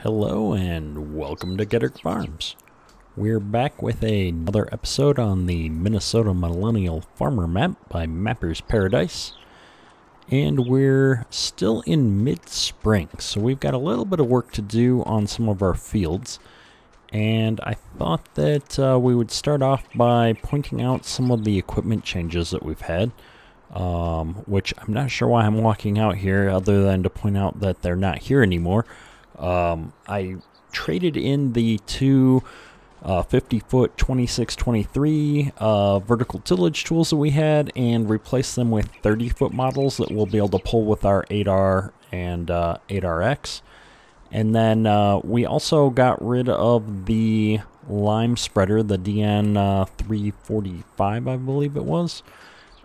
Hello and welcome to Getter Farms. We're back with another episode on the Minnesota Millennial Farmer map by Mapper's Paradise. And we're still in mid-spring, so we've got a little bit of work to do on some of our fields. And I thought that we would start off by pointing out some of the equipment changes that we've had. Which I'm not sure why I'm walking out here other than to point out that they're not here anymore. I traded in the two 50-foot 2623 vertical tillage tools that we had and replaced them with 30-foot models that we'll be able to pull with our 8R and 8RX. And then we also got rid of the lime spreader, the DN 345, I believe it was.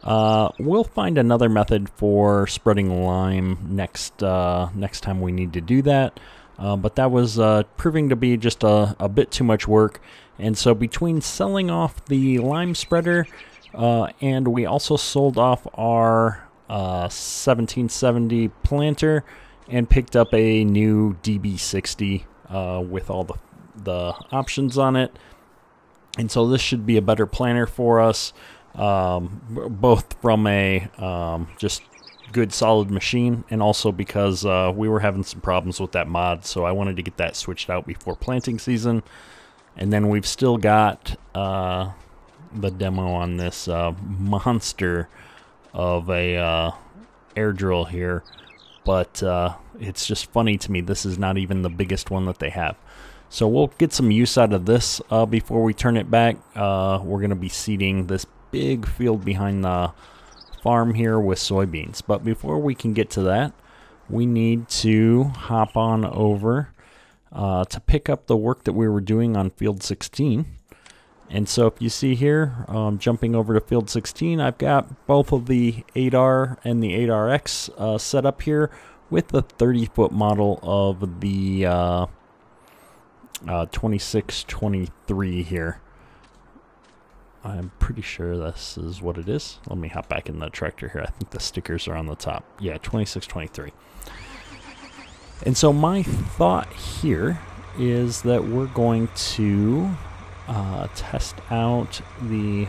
We'll find another method for spreading lime next time we need to do that. But that was proving to be just a bit too much work. And so between selling off the lime spreader and we also sold off our 1770 planter and picked up a new DB60 with all the options on it. And so this should be a better planter for us, both from a just good solid machine and also because we were having some problems with that mod, so I wanted to get that switched out before planting season. And then we've still got the demo on this monster of a air drill here, but it's just funny to me this is not even the biggest one that they have. So we'll get some use out of this before we turn it back. We're going to be seeding this big field behind the farm here with soybeans. But before we can get to that, we need to hop on over to pick up the work that we were doing on field 16. And so if you see here, jumping over to field 16, I've got both of the 8R and the 8RX set up here with the 30-foot model of the 2623 here. I'm pretty sure this is what it is. Let me hop back in the tractor here. I think the stickers are on the top. Yeah, 2623. And so my thought here is that we're going to test out the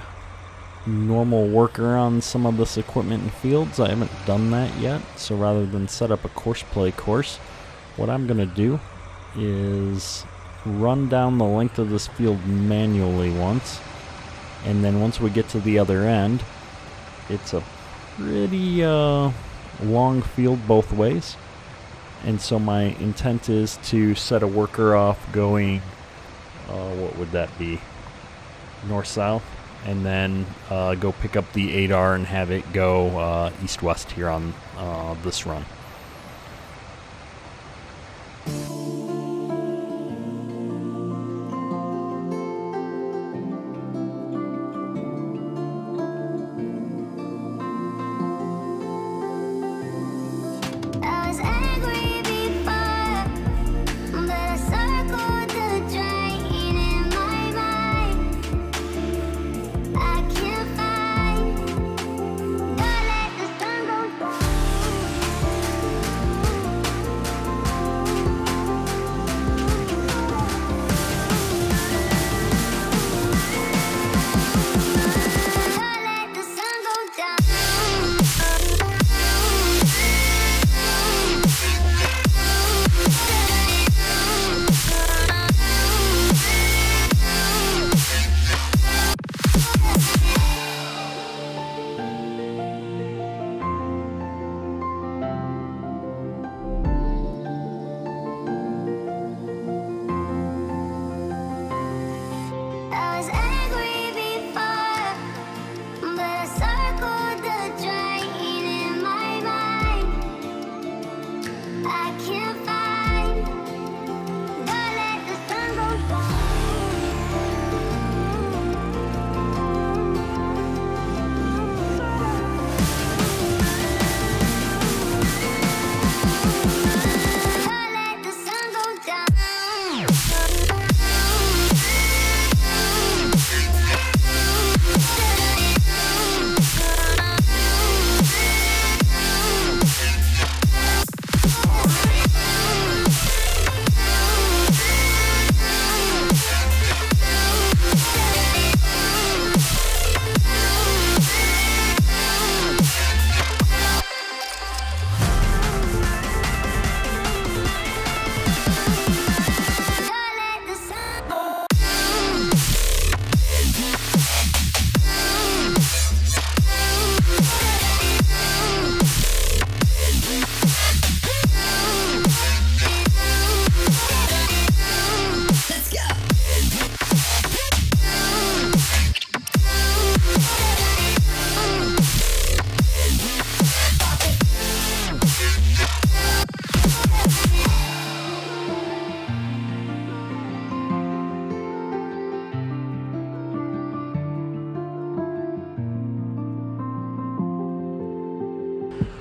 normal worker on some of this equipment in fields. I haven't done that yet, so rather than set up a course play course, what I'm going to do is run down the length of this field manually once. And then once we get to the other end, it's a pretty long field both ways. And so my intent is to set a worker off going, what would that be, north-south, and then go pick up the 8R and have it go east-west here on this run.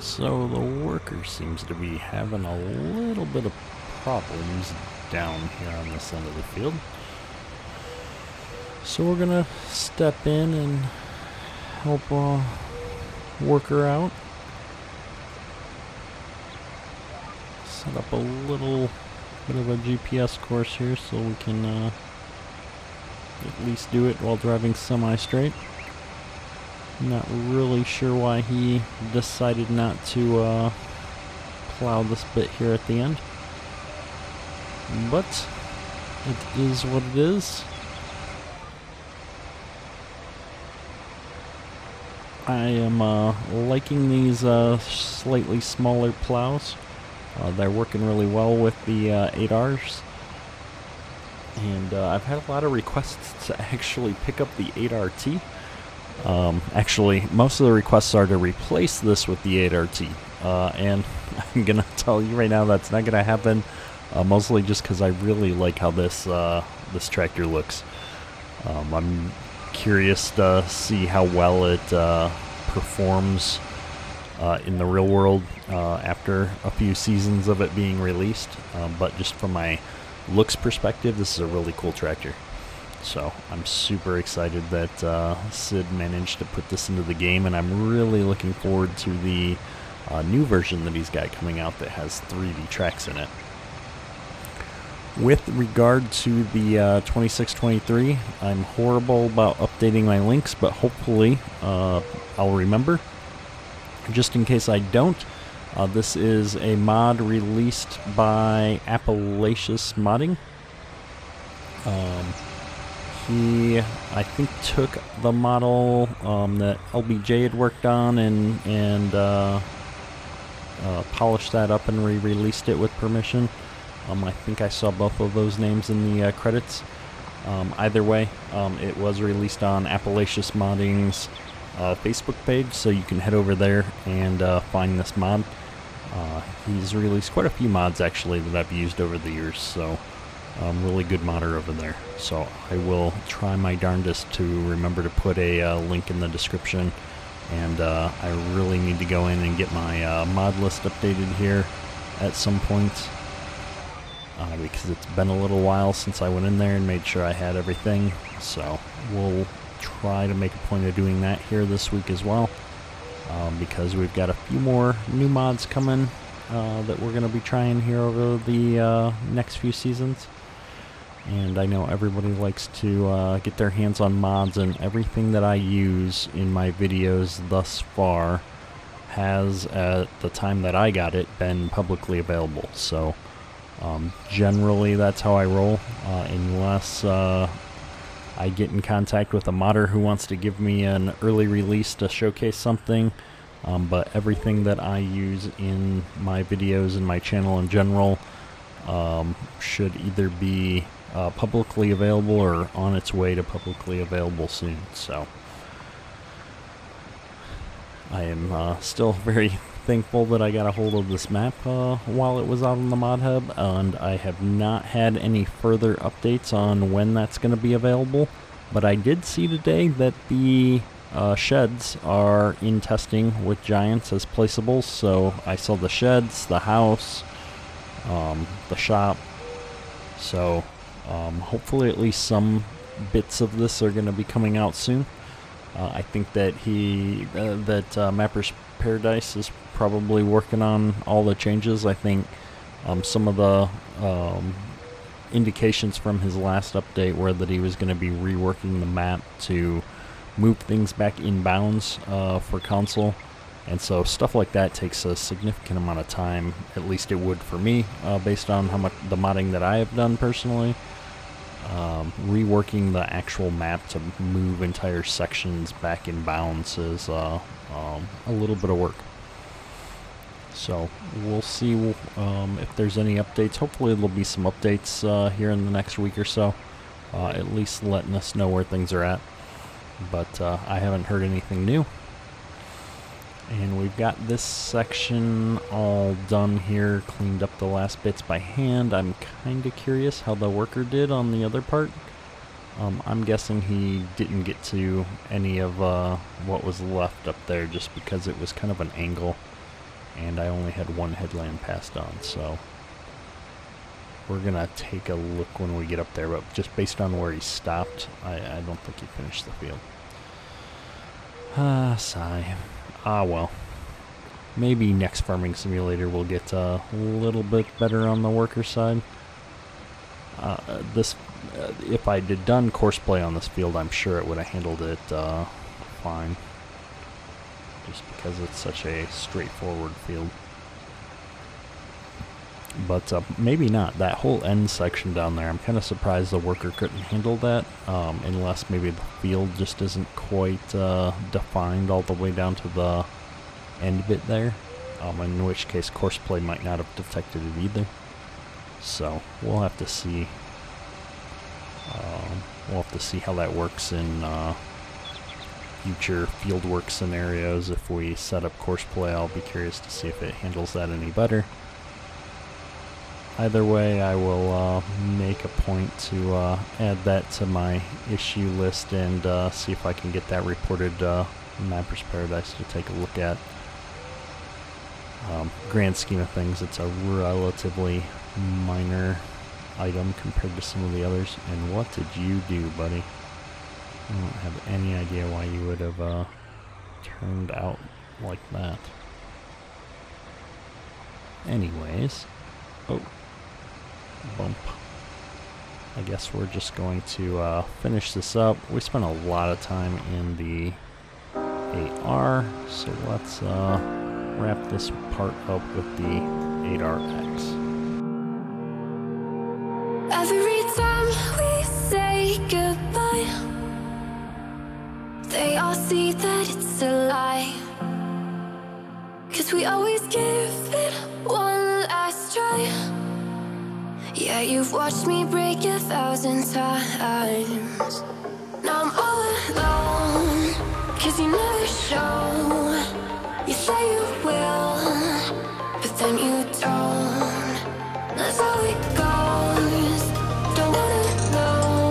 So the worker seems to be having a little bit of problems down here on this end of the field. So we're gonna step in and help work her out. Set up a little bit of a GPS course here so we can at least do it while driving semi-straight. Not really sure why he decided not to plow this bit here at the end, but it is what it is. I am liking these slightly smaller plows. They're working really well with the 8Rs. And I've had a lot of requests to actually pick up the 8RT. Actually, most of the requests are to replace this with the 8RT. And I'm going to tell you right now that's not going to happen. Mostly just because I really like how this tractor looks. I'm curious to see how well it performs in the real world after a few seasons of it being released. But just from my looks perspective, this is a really cool tractor. So I'm super excited that Sid managed to put this into the game, and I'm really looking forward to the new version that he's got coming out that has 3D tracks in it. With regard to the 2623, I'm horrible about updating my links, but hopefully I'll remember. Just in case I don't, this is a mod released by Appalachius Modding. He, I think, took the model that LBJ had worked on and polished that up and re-released it with permission. I think I saw both of those names in the credits. Either way, it was released on Appalachius Modding's Facebook page, so you can head over there and find this mod. He's released quite a few mods actually that I've used over the years, so really good modder over there. So I will try my darndest to remember to put a link in the description, and I really need to go in and get my mod list updated here at some point. Because it's been a little while since I went in there and made sure I had everything. So we'll try to make a point of doing that here this week as well, because we've got a few more new mods coming that we're going to be trying here over the next few seasons. And I know everybody likes to get their hands on mods, and everything that I use in my videos thus far has, at the time that I got it, been publicly available. So generally that's how I roll, unless I get in contact with a modder who wants to give me an early release to showcase something. But everything that I use in my videos and my channel in general should either be publicly available or on its way to publicly available soon. So I am still very thankful that I got a hold of this map while it was out on the mod hub, and I have not had any further updates on when that's going to be available. But I did see today that the sheds are in testing with Giants as placeables, so I saw the sheds, the house, the shop, so hopefully at least some bits of this are going to be coming out soon. I think that Mapper's Paradise is probably working on all the changes. I think some of the indications from his last update were that he was going to be reworking the map to move things back in bounds for console, and so stuff like that takes a significant amount of time. At least it would for me, based on how much the modding that I have done personally. Reworking the actual map to move entire sections back in bounds is a little bit of work. So we'll see if there's any updates. Hopefully there'll be some updates here in the next week or so, at least letting us know where things are at. But I haven't heard anything new. And we've got this section all done here, cleaned up the last bits by hand. I'm kind of curious how the worker did on the other part. I'm guessing he didn't get to any of what was left up there just because it was kind of an angle. and I only had one headland passed on, so we're gonna take a look when we get up there, but just based on where he stopped, I don't think he finished the field. Sigh. Well. Maybe next Farming Simulator will get a little bit better on the worker side. If I had done courseplay on this field, I'm sure it would have handled it fine. Just because it's such a straightforward field. But maybe not. That whole end section down there, I'm kind of surprised the worker couldn't handle that, unless maybe the field just isn't quite defined all the way down to the end bit there, in which case courseplay might not have detected it either. So we'll have to see. We'll have to see how that works in future fieldwork scenarios. If we set up courseplay, I'll be curious to see if it handles that any better. Either way, I will make a point to add that to my issue list and see if I can get that reported Mapper's Paradise to take a look at. Grand scheme of things, it's a relatively minor item compared to some of the others. And what did you do, buddy? I don't have any idea why you would have turned out like that. Anyways, oh, bump. I guess we're just going to finish this up. We spent a lot of time in the 8R, so let's wrap this part up with the 8RX. Every time we say goodbye, they all see that it's a lie. 'Cause we always give it one last try. Yeah, you've watched me break 1,000 times. Now I'm all alone, 'cause you never show. You say you will, but then you don't. That's how it goes. Don't wanna know.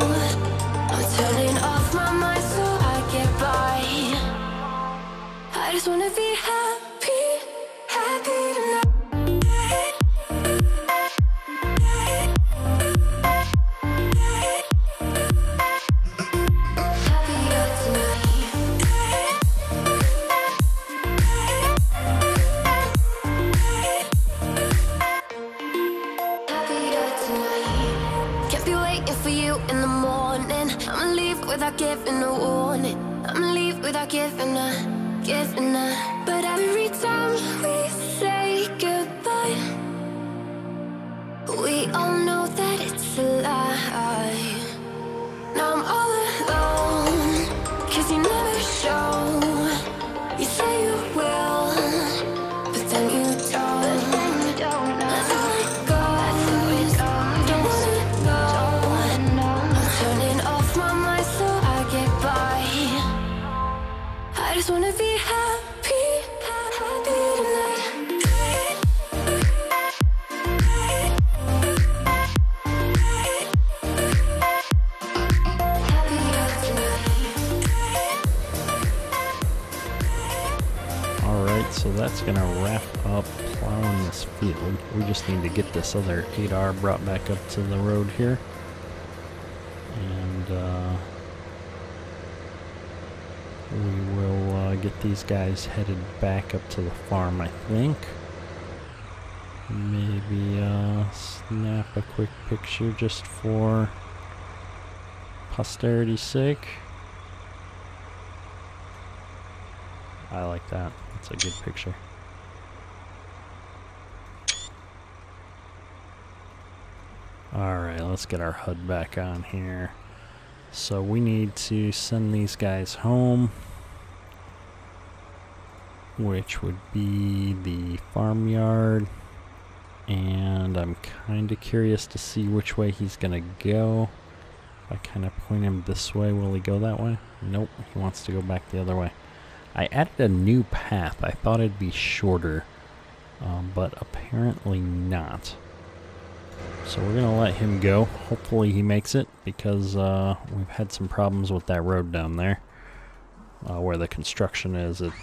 I'm turning off my mind so I get by. I just wanna be happy, happy tonight. Without giving a warning, I'ma leave without giving a. But every time we say goodbye, we all know that it's a lie. Now I'm all alone, 'cause you never show. You say you will, but then you don't. That's how it goes. Don't wanna know. I'm turning off my mind so I get by. I just wanna be happy, happy tonight. Alright, so that's gonna wrap up plowing this field. We just need to get this other 8R brought back up to the road here. And we will get these guys headed back up to the farm, I think. Maybe snap a quick picture just for posterity's sake. I like that. That's a good picture. Alright, let's get our HUD back on here. So we need to send these guys home, which would be the farmyard. And I'm kind of curious to see which way he's going to go. If I kind of point him this way, will he go that way? Nope, he wants to go back the other way. I added a new path. I thought it'd be shorter, but apparently not. So we're going to let him go. Hopefully he makes it, because we've had some problems with that road down there. where the construction is. It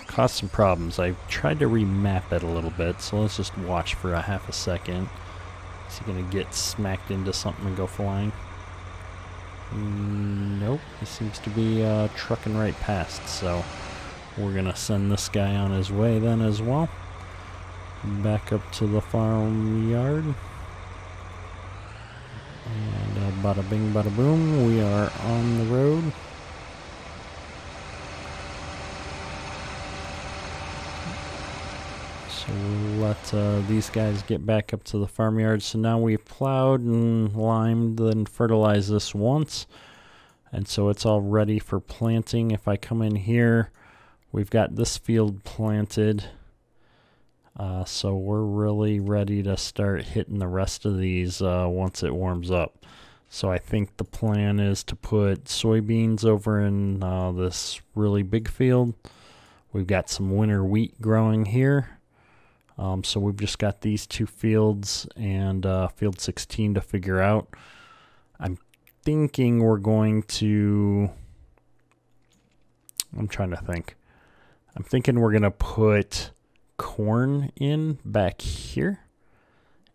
caused some problems. I tried to remap it a little bit, so let's just watch for a half a second. Is he gonna get smacked into something and go flying? Nope, he seems to be trucking right past, so we're gonna send this guy on his way then as well. Back up to the farmyard. And bada bing bada boom, we are on the road. So we'll let these guys get back up to the farmyard. So now we've plowed and limed, then fertilized this once. And so it's all ready for planting. If I come in here, we've got this field planted. So we're really ready to start hitting the rest of these once it warms up. So I think the plan is to put soybeans over in this really big field. We've got some winter wheat growing here. So we've just got these two fields and field 16 to figure out. I'm thinking we're going to... I'm trying to think. I'm thinking we're going to put corn in back here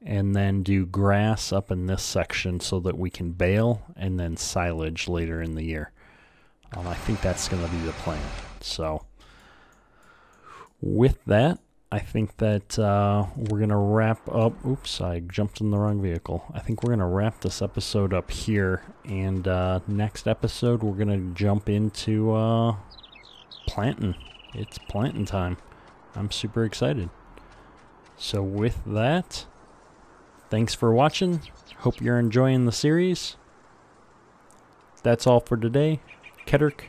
and then do grass up in this section so that we can bale and then silage later in the year. I think that's going to be the plan. So with that, I think that we're going to wrap up. Oops, I jumped in the wrong vehicle. I think we're going to wrap this episode up here, and next episode we're going to jump into planting. It's planting time. I'm super excited. So with that, thanks for watching. Hope you're enjoying the series. That's all for today. Kedrick